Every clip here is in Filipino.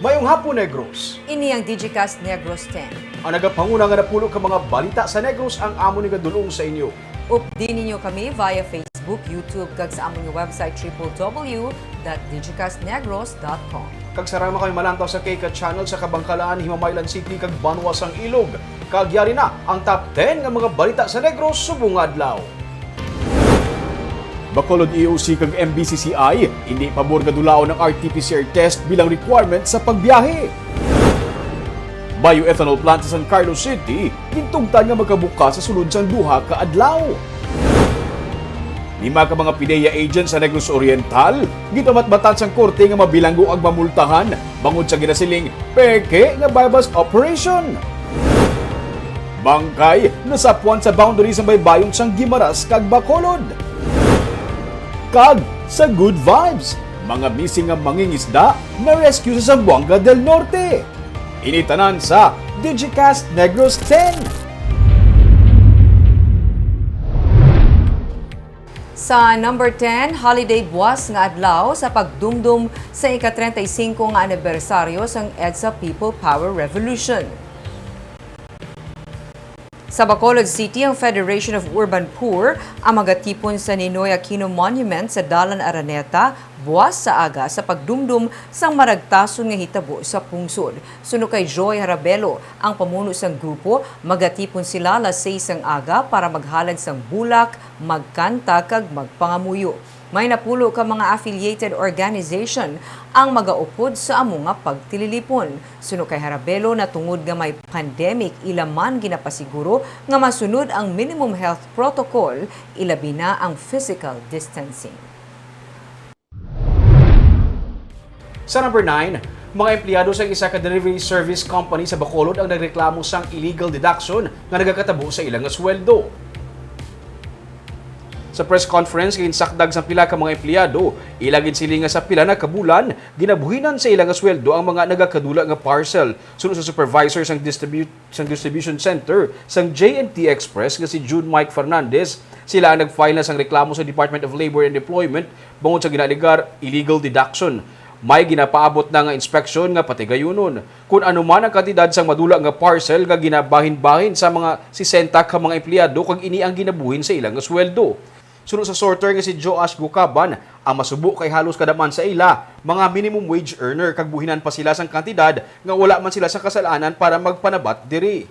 Mayong hapon, Negros. Ini ang Digicast Negros X. Ang nagapanguna nga napulo ka mga balita sa Negros ang amo ni gadulong sa inyo. Update ninyo kami via Facebook, YouTube, kag sa among website www.digicastnegros.com. Kag sarama kami malantaw sa Kika Channel sa Kabangkalaan, Himamaylan City, kag Banwas ang Ilog. Kagyari na ang top 10 nga mga balita sa Negros subong adlaw. Bacolod EOC kag MBCCI, hindi pabor gadulao ng RT-PCR test bilang requirement sa pagbiyahe. Bioethanol plant sa San Carlos City, gintungtan nga magkabuka sa sulod sang duha ka adlaw. 5 ka mga PIDEA agents sa Negros Oriental, gitamat-batan sang korte nga mabilanggo ang mamultahan bangod sa ginasiling peke nga bypass operation. Bangkay nasapuan sa boundary sa baybayon sang Guimaras kag Bacolod. Kag sa Good Vibes, mga missing nga mangingisda na rescue sa Zamboanga del Norte. Initanan sa Digicast Negros X. Sa number 10, holiday buwas nga adlaw sa pagdumdum sa ika-35 nga anibersaryo sang EDSA People Power Revolution. Sa Bacolod City, ang Federation of Urban Poor ang magatipon sa Ninoy Aquino Monument sa Dalan Araneta buwas sa aga sa pagdumdum sang maragtason nga hitabo sa pungsod. Suno kay Joy Harabelo, ang pamuno sang grupo, magatipon sila alas 6 ang aga para maghalad sang bulak, magkanta kag magpangamuyo. May napulo ka mga affiliated organization ang magaupod sa amo nga pagtililipon. Suno kay Harabelo na tungod nga may pandemic, ilaman ginapasiguro nga masunod ang minimum health protocol, ilabi na ang physical distancing. Sa number 9, mga empleyado sa isa ka delivery service company sa Bacolod ang nagreklamo sang illegal deduction nga nagakatabo sa ilang nga sweldo. Sa press conference ginsakdag sa pila ka mga empleyado, ilagin sila nga sa pila na kabulan, ginabuhinan sa ilang nga sweldo ang mga nagakadula nga parcel. Sunod sa supervisor sang distribution center sang J&T Express nga si June Mike Fernandez, sila ang nag-file na sang reklamo sa Department of Labor and Employment bangod sa ginaligar illegal deduction. May ginapaabot na nga inspeksyon nga patigayunon. Kung ano man ang kantidad sang madula nga parcel nga ginabahin-bahin sa mga 60 ka mga empleyado kag ini ang ginabuhin sa ilang nga sweldo. Sunod sa sorter nga si Joash Gukaban, ang masubo kay halos kadaman sa ila, mga minimum wage earner kag buhinan pa sila sang kantidad nga wala man sila sa kasalanan para magpanabat diri.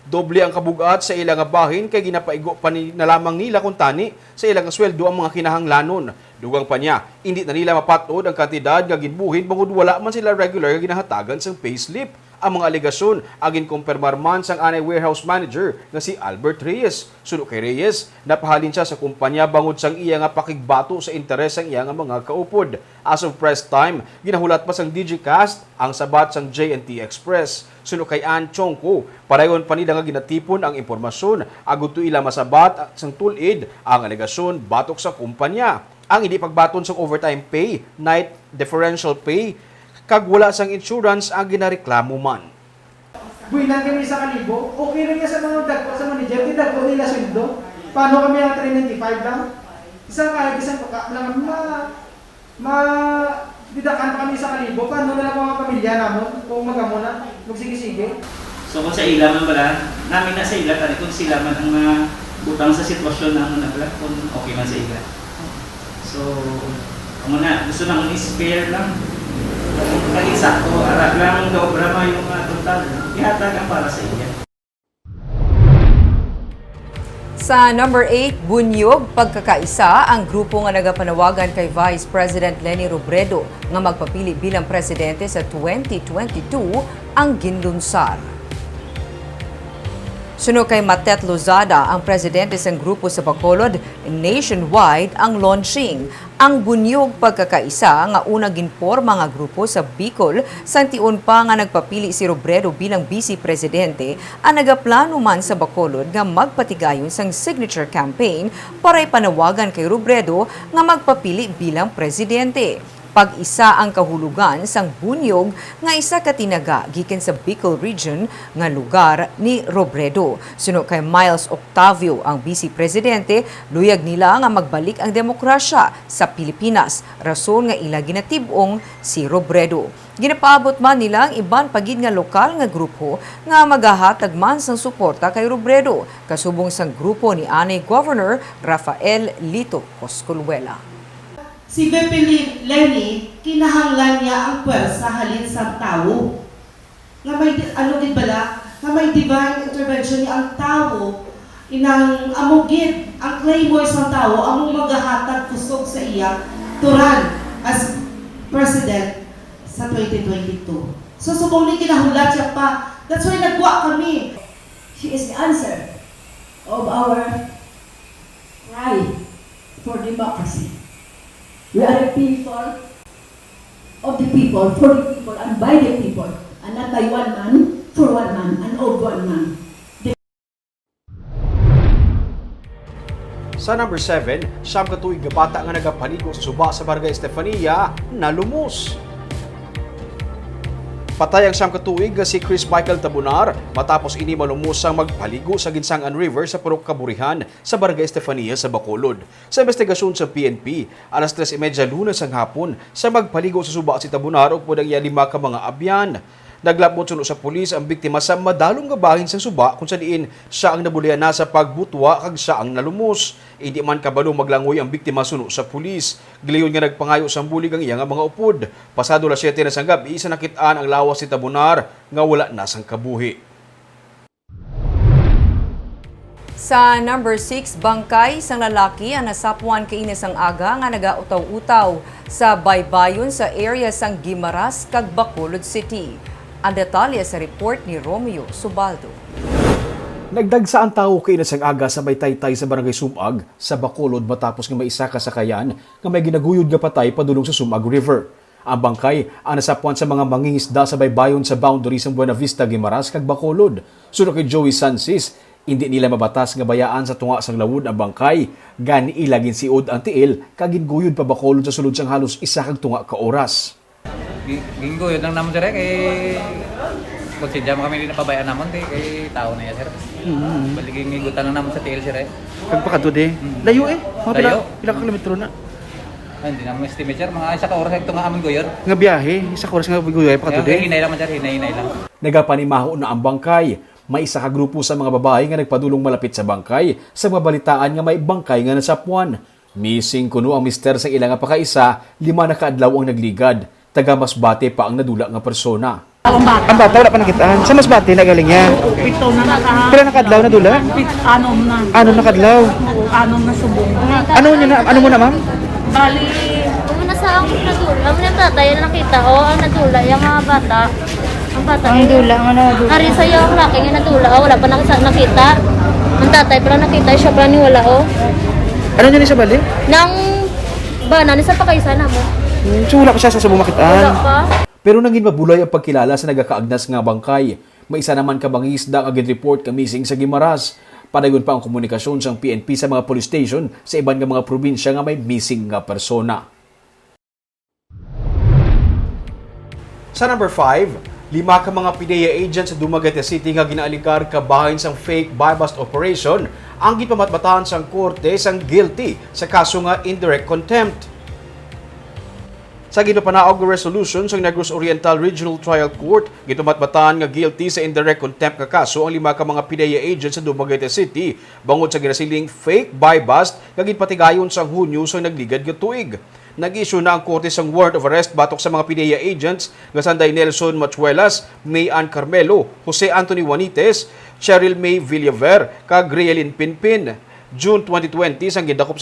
Doble ang kabugat sa ilang nga bahin kay ginapaigo pa na lamang nila kung tani sa ilang nga sweldo ang mga kinahanglanon. Dugang pa niya, hindi na nila mapatod ang kantidad nga ginbuhin bangod wala man sila regular nga ginahatagan sang payslip. Ang mga alegasyon agin kumpirmar man sang anay warehouse manager nga si Albert Reyes. Suno kay Reyes, napahalin siya sa kumpanya bangod sang iya nga pakigbato sa interes sang iya nga mga kaupod. As of press time, ginahulat pa sang Digicast ang sabat sang J&T Express. Suno kay Ann Chongko, parayon pa nila nga ginatipon ang impormasyon agud tu ila masabat sang tulid ang alegasyon batok sa kumpanya. Ang hindi pagbaton sang overtime pay, night differential pay, kag wala sang insurance ang ginareklamo man. Buwinan kami sa kalibo, okay rin nga sa mga dagko sa manager, di dagko nila sweldo. Paano kami ang 395 lang? Isang pagka lang didakan kami sa kalibo, paano na lang mga pamilya namin kung magamuna, magsige-sige. So kung sa ila man pala, namin na sa ila tani kung sila man ang butang sa sitwasyon na na pala, kung okay man sa ila. So, kung na, gusto naman i-spare lang. Kag-isakto, arag lang dobra ma yung total. Ihatag ang para sa iya. Sa number 8, bunyog pagkakaisa ang grupo nga nagapanawagan kay Vice President Leni Robredo nga magpapili bilang presidente sa 2022 ang ginlunsar. Suno kay Matet Lozada, ang presidente sang grupo sa Bacolod, nationwide ang launching. Ang bunyog pagkakaisa nga unang ginporma nga grupo sa Bicol, santion pa nga nagpapili si Robredo bilang vice-presidente, ang nagaplano man sa Bacolod nga magpatigayon sang signature campaign para ipanawagan kay Robredo nga magpapili bilang presidente. Pag-isa ang kahulugan sang bunyog nga isa ka tinaga gikan sa Bicol Region nga lugar ni Robredo. Suno kay Miles Octavio, ang Vice Presidente, luyag nila nga magbalik ang demokrasya sa Pilipinas. Rason nga ila ginatibong si Robredo. Ginapaabot man nila ang iban pagid nga lokal nga grupo nga magahatag man sang suporta kay Robredo, kasubong sang grupo ni Anay Governor Rafael Lito Coscolluela. Si VP Lenny, kinahanglan niya ang pwersa halin sa tao. Nga may, din bala, nga may divine intervention niya ang tao, inang amugid, ang claymore sa tao, among maghahatag kusog sa iya, turan as president sa 2022. So subong ni kinahulat siya pa, that's why nagwa kami. She is the answer of our cry for democracy. We are the people of the people, for the people, and by the people, and not by one man, for one man, and of one man. Sa number 7, siyam ka tuig nga bata nga nagapaligo sa suba sa Barangay Estefania nalumos. Patay ang siyam ka tuig nga si Chris Michael Tabunar matapos ini malumusang magpaligo sa Ginsangan River sa Purok Kaburihan sa Barangay Estefania sa Bacolod. Sa investigasyon sa PNP, alas 3:30 Lunes ang hapon sa magpaligo sa suba si Tabunar ug pudang iya 5 ka mga abyan. Naglapot suno sa pulis ang biktima sa madalong nga bahin sa suba kung saan siya ang nabulian na sa pagbutwa kag siya ang nalumos. Hindi man kabalo maglangoy ang biktima suno sa pulis. Gilayon nga nagpangayo sa bulig ang iya nga mga upod. Pasado las 7 na sang gabi isa nakit-an ang lawas si Tabunar nga wala na sang kabuhi. Sa number 6, bangkay sang lalaki ang nasapuan kaina sang aga nga nagautaw-utaw sa baybayon sa area sang Guimaras kag Bacolod City. Ang detalye sa report ni Romeo Subaldo. Nagdagsa ang tao kay sang aga sa may taytay sa Barangay Sumag sa Bacolod matapos nga may isa ka sakayan nga may ginaguyod nga patay padulong sa Sumag River. Ang bangkay ang nasapuan sa mga mangingisda sa baybayon sa boundary sa Buena Vista, Guimaras kag Bacolod. Suno kay Joey Sansis, hindi nila mabatas nga bayaan sa tunga sang lawod ang bangkay. Gani ilagin siod ang tiil kag ginguyod pa Bacolod sa sulod sang halos isa kag tunga ka oras. Ginguyod lang naman sir kay konsidya mo kami din napabayaan naman kay tao na yan sir. Baliging igutan lang naman sa tiil sir. Kagpakadto de. Layo Layo. Pila ka kilometro na. Ay, hindi naman estimate sir, mga isa ka oras ito nga amon guyod. Nga biyahe, isa ka oras nga guyod pa kadto de. Hinay lang man sir, hinay lang. Nagapanimaho na ang bangkay. May isa ka grupo sa mga babae nga nagpadulong malapit sa bangkay sa mga balitaan nga may bangkay nga nasapuan. Missing kuno ang mister sa ilang pakaisa, 5 na kaadlaw ang nagligad. Taga Masbate pa ang nadula nga persona. Ang bata wala pa nakitaan. Sa Masbate na galing niya. Ito na naka... Pila nakadlaw na dula? Anom na. Ano nakadlaw? Anom na subong. Ano mo na ma'am? Bali... Kung nasa ang nadula, ang tatay na nakita ko, ang nadula, yung mga bata. Ang bata. Ang dula, ang nadula. Hari sa'yo ang laki yung nadula, wala pa nakita. Ang tatay pala nakita, siya pala niwala, Ano niya ni sa bali? Nang bana, nisa pa kayo sana mo. So wala pa siya sa subong makitaan. Wala pa. Pero nangin mabulay ang pagkilala sa nagakaagnas nga bangkay. May isa naman ka mangisda nga report ka missing sa Guimaras. Padayon pa ang komunikasyon sang PNP sa mga police station sa iban nga mga probinsya nga may missing nga persona. Sa number 5, 5 ka mga PDEA agents sa Dumaguete City nga ginaalikar kabahin sang fake buy-bust operation ang gipamatbatahan sang korte sang guilty sa kaso nga indirect contempt. Sa ginapanaog nga resolution sa Negros Oriental Regional Trial Court, gitumatbatan nga guilty sa indirect contempt nga kaso ang 5 ka mga PDEA agents sa Dumaguete City bangod sa ginasiling fake buy-bust nga ginpatigayon sa Hunyo sa nagligad nga tuig. Nag-issue na ang korte sang warrant of arrest batok sa mga PDEA agents nga sanday Nelson Machuelas, May Ann Carmelo, Jose Anthony Juanites, Cheryl May Villaver, kag Rielin Pinpin. June 2020 sang gidakop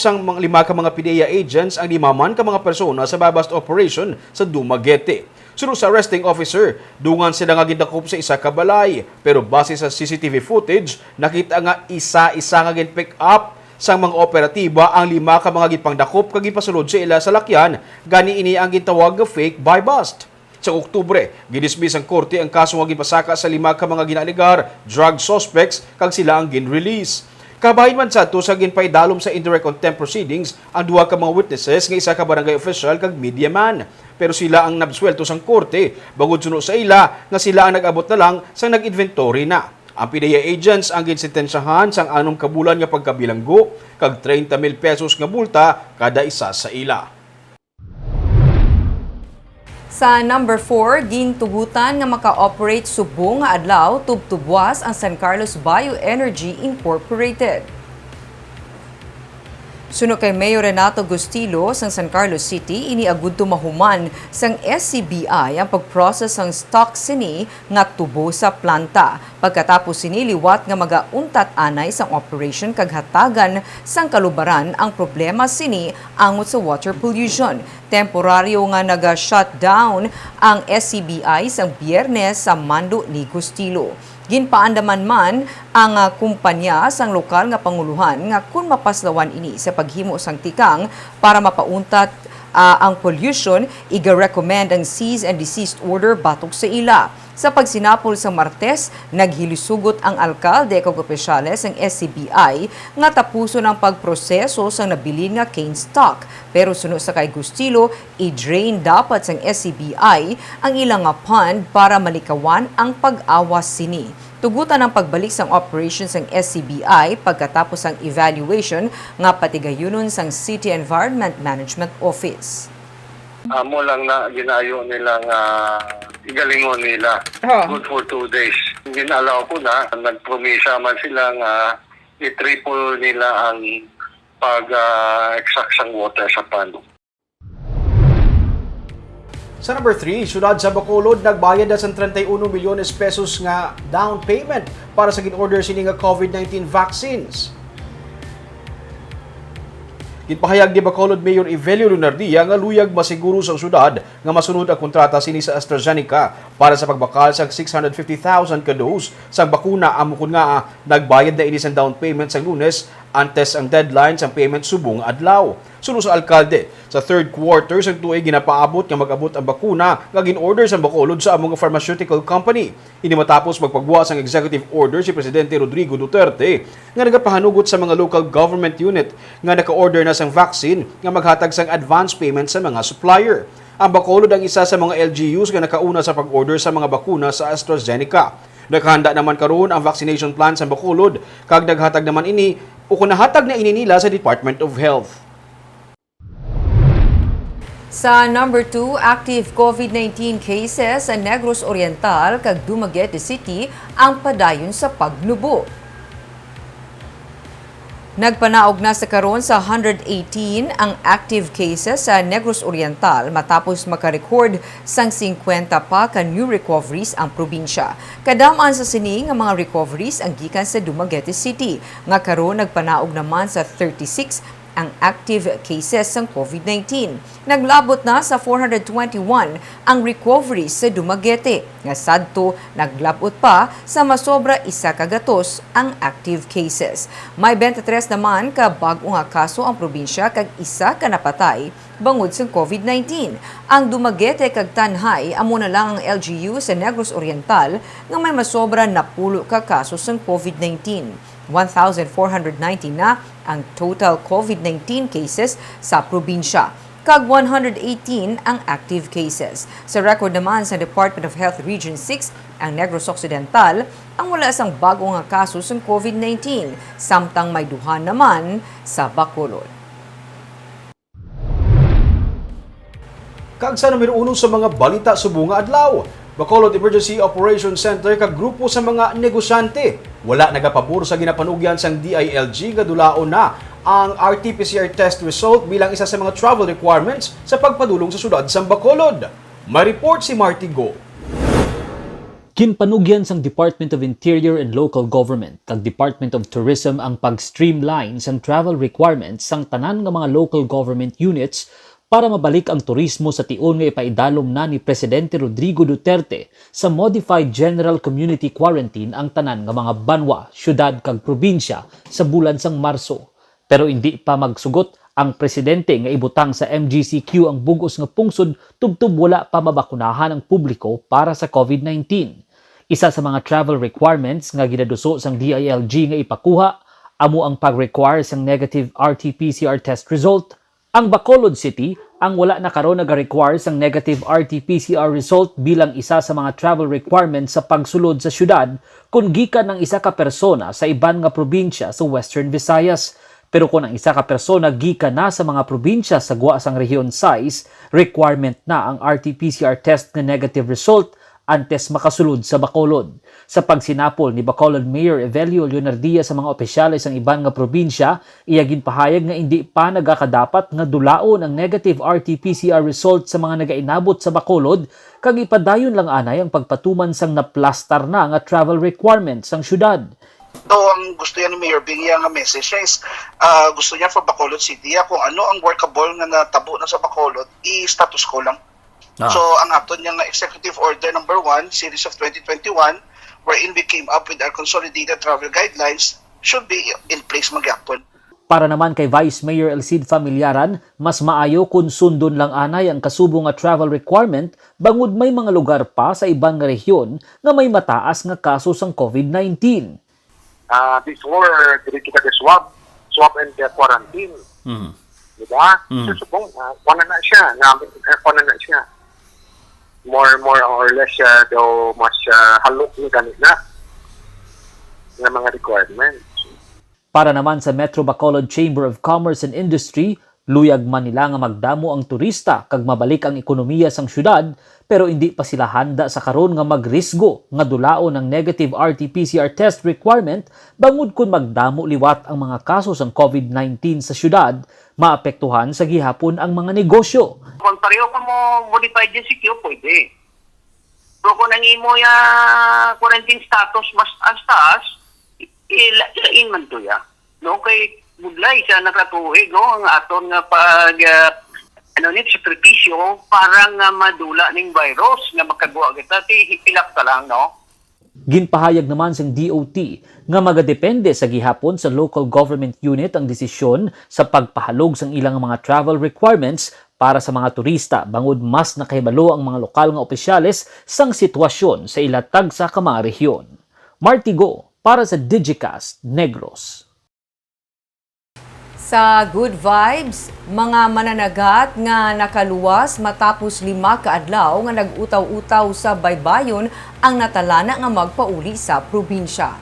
sang mga 5 ka mga PDEA agents ang 5 man ka mga persona sa buy-bust operation sa Dumaguete. Sunod sa arresting officer, dungan sila nga gidakop sa isa ka balay, pero base sa CCTV footage, nakita nga isa-isa nga gin-pick up sang mga operatiba ang 5 ka mga gipangdakop kag gipasulod sa ila sa lakyan, gani ini ang gitawag nga fake buy-bust. Sa Oktubre, gidismiss ang korte ang kaso nga ginpasaka sa 5 ka mga ginaligar drug suspects kag sila ang gin-release. Kabahin man sa sa ginpaidalom sa indirect contempt proceedings ang duha ka mga witnesses nga isa ka barangay official kag media man. Pero sila ang nabswelto sang korte bangod suno sa ila nga sila ang nag-abot na lang sang nag-inventory na. Ang PDEA agents ang ginsentensyahan sang 6 kabulan nga pagkabilanggo kag 30,000 pesos nga multa kada isa sa ila. Sa number 4, gintugutan nga maka-operate subong nga adlaw tubtubwas ang San Carlos Bioenergy Incorporated. Suno kay Mayor Renato Gustilo sang San Carlos City, iniagud mahuman sang SCBI ang pag-process ng stock sini nga tubo sa planta. Pagkatapos sini liwat nga magauntat anay sang operation kag hatagan sang kalubaran ang problema sini angot sa water pollution. Temporaryo nga naga-shutdown ang SCBI sang Biyernes sa mando ni Gustilo. Ginpaandaman man ang kumpanya sang lokal nga panguluhan nga kung mapaslawan ini sa paghimo sang tikang para mapauntat ang pollution, iga-recommend ang cease and desist order batok sa ila. Sa pagsinapol sa Martes, naghilisugot ang alkalde kag opisyales ng SCBI nga tapuso ng pagproseso sa nabilin nga cane stock. Pero sunod sa kay Gustilo, i-drain dapat sang SCBI ang ilang nga fund para malikawan ang pag-awas sini. Tugutan ang pagbalik sang operations ng SCBI pagkatapos ang evaluation nga patigayunon sang City Environment Management Office. Amo lang na ginayo nilang igalingon nila. Good for 2 days. Ginalaw ko na, nagpromisa man silang i-triple nila ang pag-extract sang water sa pano. Sa number 3, syudad sa Bacolod nagbayad na sa 31 milyones pesos nga down payment para sa gin-order sini nga COVID-19 vaccines. Gitpahayag ni Bacolod Mayor Evelio Lunardia nga luyag masiguro sa syudad nga masunod ang kontrata sini sa AstraZeneca para sa pagbakal sa 650,000 ka dose sa bakuna. Amukon nga nagbayad na ini sa down payment sa Lunes antes ang deadline sa payment subong adlaw. Suno sa alkalde, sa third quarter sa tuig ginapaabot nga mag-abot ang bakuna nga gin-order sa Bacolod sa among pharmaceutical company. Ini matapos magpagbuwas ang executive order si Presidente Rodrigo Duterte nga nagapahanugot sa mga local government unit nga naka-order na sang vaccine nga maghatag sang advance payment sa mga supplier. Ang Bacolod ang isa sa mga LGUs nga nakauna sa pag-order sa mga bakuna sa AstraZeneca. Naghanda naman karon ang vaccination plan sa Bacolod kag naghatag naman ini o kunahatag na ini nila sa Department of Health. Sa number 2, active COVID-19 cases sa Negros Oriental kag Dumaguete City ang padayon sa pagnubo. Nagpanaog na sa karon sa 118 ang active cases sa Negros Oriental matapos makarecord sang 50 pa ka new recoveries ang probinsya. Kadamaan sa sini nga mga recoveries ang gikan sa Dumaguete City. Nga karon nagpanaog naman sa 36 ang active cases ng COVID-19. Naglabot na sa 421 ang recoveries sa Dumaguete. Nga sadto, naglabot pa sa masobra 1 kagatos ang active cases. May 23 naman ka bag-o nga kaso ang probinsya kag 1 ka napatay bangod sa COVID-19. Ang Dumaguete kag Tanhay amo na lang ang LGU sa Negros Oriental nga may masobra na 10 ka kaso sa COVID-19. 1,490 na ang total COVID-19 cases sa probinsya. Kag 118 ang active cases. Sa record naman sa Department of Health Region 6, ang Negros Occidental ang wala sang bago nga kaso sa COVID-19, samtang may duhan naman sa Bacolod. Kag sa numero 1 sa mga balita subong nga adlaw, Bacolod Emergency Operations Center kag grupo sa mga negosyante wala nagapabor sa ginapanugyan sang DILG nga dulaon na ang RT-PCR test result bilang isa sa mga travel requirements sa pagpadulong sa syudad sa Bacolod. May report si Marty Go. Ginpanugyan sang Department of Interior and Local Government kag Department of Tourism ang pag-streamline sang travel requirements sang tanan nga mga local government units para mabalik ang turismo sa tion nga ipaidalom na ni Presidente Rodrigo Duterte sa Modified General Community Quarantine ang tanan nga mga banwa, syudad kag probinsya sa bulan sang Marso. Pero hindi pa magsugot ang presidente nga ibutang sa MGCQ ang bugos nga pungsod tubtub wala pa mabakunahan ang publiko para sa COVID-19. Isa sa mga travel requirements nga ginaduso sang DILG nga ipakuha amo ang pag-require sang negative RT-PCR test result. Ang Bacolod City ang wala na karon nag-require sang negative RT-PCR result bilang isa sa mga travel requirements sa pagsulod sa syudad kung gikan ng isa ka persona sa iban nga probinsya sa Western Visayas. Pero kung ang isa ka persona gikan na sa mga probinsya sa guwa sang rehiyon size, requirement na ang RT-PCR test nga negative result antes makasulod sa Bacolod. Sa pagsinapol ni Bacolod Mayor Evelio Leonardia sa mga opisyalis ng iban nga probinsya, iya ginpahayag nga hindi pa nagakadapat nga dulaon ang negative RT-PCR result sa mga nagainabot sa Bacolod kag ipadayon lang anay ang pagpatuman sang naplastar na nga travel requirements sang syudad. So, ang gusto niya ni Mayor Bingya nga message niya is gusto niya for Bacolod City kung ano ang workable nga natabo na sa Bacolod, i-status quo lang. So, ang aton niya nga Executive Order number 1, Series of 2021, wherein we came up with our consolidated travel guidelines, should be in place magyapon. Para naman kay Vice Mayor Elcid Familiaran, mas maayo kung sundon lang anay ang kasubong nga travel requirement bangod may mga lugar pa sa ibang nga rehiyon nga may mataas nga kaso sang COVID-19. Before, dili kita swab and quarantine. Diba? So, subong, kuha na siya. Kuha na siya. More or less daw mas halok ni ganit na ng mga requirements. Para naman sa Metro Bacolod Chamber of Commerce and Industry, luyag man nila nga magdamo ang turista kag mabalik ang ekonomiya sang syudad, pero hindi pa sila handa sa karon nga magrisgo nga dulaon ang negative RT-PCR test requirement bangod kun magdamo liwat ang mga kaso sang COVID-19 sa syudad, maapektuhan sa gihapon ang mga negosyo. Kung pareho ka mo modified yung CQ, pwede. Pero kung nangimo quarantine status mas taas, ilain man to ya. No, kay budlay siya nakatuig ang aton nga pag sakripisyo para nga madula ning virus nga makagwa kita hilak ta lang, no? Ginpahayag naman sang DOT nga magadepende sa gihapon sa local government unit ang desisyon sa pagpahalog sang ilang mga travel requirements para sa mga turista bangod mas nakahibalo ang mga lokal nga opisyales sang sitwasyon sa ilatag sa mga rehiyon. Martigo para sa Digicast Negros. Sa good vibes, mga mananagat nga nakaluwas matapos 5 ka adlaw nga nag-utaw-utaw sa baybayon ang natalana nga magpauli sa probinsya.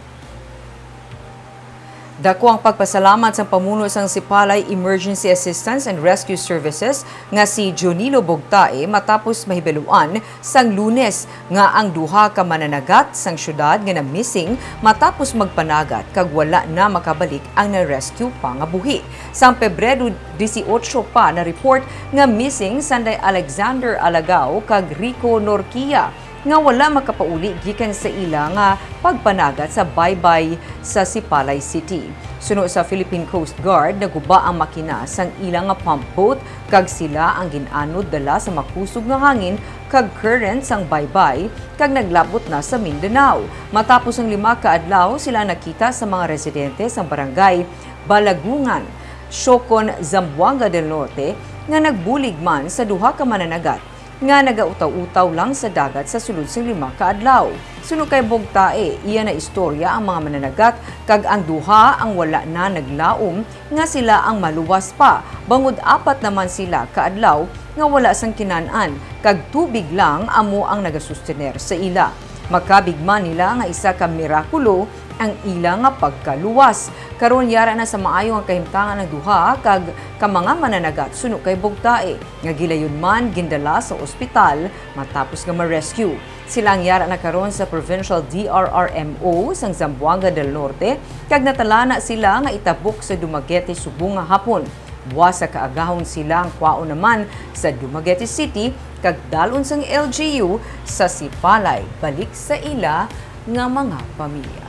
Dako ang pagpasalamat sa pamuno sang Sipalay Emergency Assistance and Rescue Services nga si Jonilo Bogtae matapos mahibaluan sang Lunes nga ang duha ka mananagat sang syudad nga na-missing matapos magpanagat kag wala na makabalik ang na-rescue pa nga buhi. Sang Pebrero 18 pa na report nga missing sanday Alexander Alagao kag Rico Norquia nga wala makapauli gikan sa ila nga pagpanagat sa baybay sa Sipalay City. Suno sa Philippine Coast Guard, naguba ang makina sang ila nga pump boat kag sila ang ginanod dala sa makusog nga hangin kag current sang baybay kag naglabot na sa Mindanao. Matapos ang 5 ka adlaw, sila nakita sa mga residente sa barangay Balagungan, Siocon, Zamboanga del Norte nga nagbulig man sa duha ka mananagat nga nagautaw-utaw lang sa dagat sa sulod sang 5 ka adlaw. Suno kay Bogtae, iya na istorya ang mga mananagat kag ang duha ang wala na naglaom nga sila ang maluwas pa. Bangod 4 naman sila ka adlaw nga wala sang kinan-an kag tubig lang amo ang nagasustener sa ila. Makabigman nila nga isa ka mirakulo ang ila nga pagkaluwas. Karon yara na sa maayo ang kahimtangan ng duha kag ka mga mananagat suno kay Bogtae nga gilayon man gindala sa ospital matapos nga ma-rescue. Sila ang yara na karon sa Provincial DRRMO sang Zamboanga del Norte kag natalana sila nga itabok sa Dumaguete subong nga hapon. Buwas sa kaagahon sila ang kwaon naman sa Dumaguete City kag dalon sang LGU sa Sipalay balik sa ila nga mga pamilya.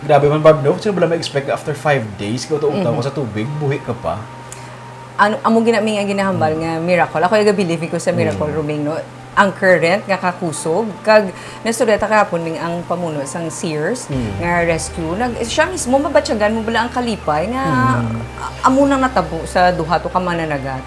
Grabe man, Barb, no? Sino ba lang ma-expect after 5 days, ikaw utaw ka sa tubig, buhi ka pa? Among ginaming ang ginahambal nga miracle. Ako yung believe ko sa miracle, Ruming, no? Ang current nga kakusog, kag nasuleta kahapon ning ang pamuno sang Sears nga rescue. Siya mismo, mabatsyagan mo bala ang kalipay nga amo nang natabo sa duha to ka mananagat.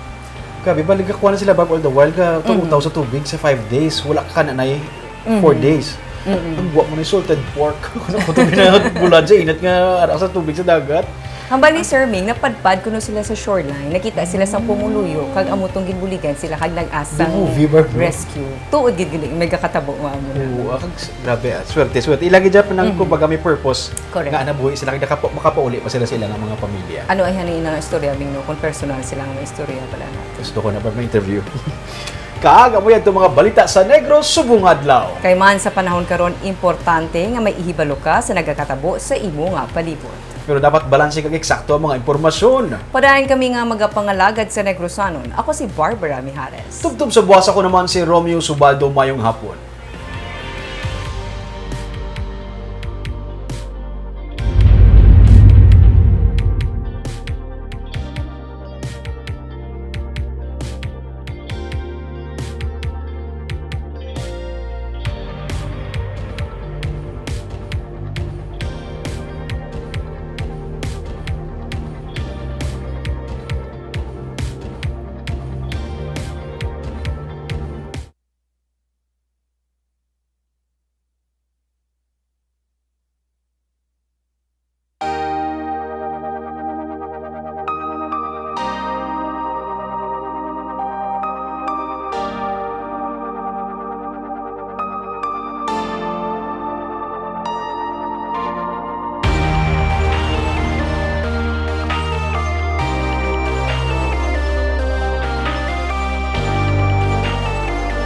Grabe, balik ka na sila, Barb, all the while ka utaw sa tubig sa 5 days, wala ka na 4 days. Ang buwa mo ni salted pork. Kung putong bulan sa init nga ara sa tubig sa dagat. Hambal ni Sir Ming, napadpad kuno sila sa shoreline. Nakita sila sa pumuluyo, kag amutong ginbuligan sila kag nag-asang The movie ba, bro? rescue. Tuod gid gid may kakatabo mo amo. Oo, grabe. Swerte. Ilagi dyan pa ng kumbaga may purpose. Correct. Nga nabuhi sila, kaya makapauli pa sila ng mga pamilya. Ano ay hanin ang istorya Ming no kung personal sila ang istorya pala na. Gusto ko na pa may interview. Kaaga mo yan itong mga balita sa Negros Subong Adlaw. Kay man sa panahon karon importante nga may ihibalo ka sa nagakatabo sa imo nga palibot. Pero dapat balanse kag eksakto ang mga impormasyon. Padayon kami nga magapangalagad sa Negrosanon. Ako si Barbara Mijares. Tubtub sa buwas ako naman si Romeo Subaldo mayong hapon.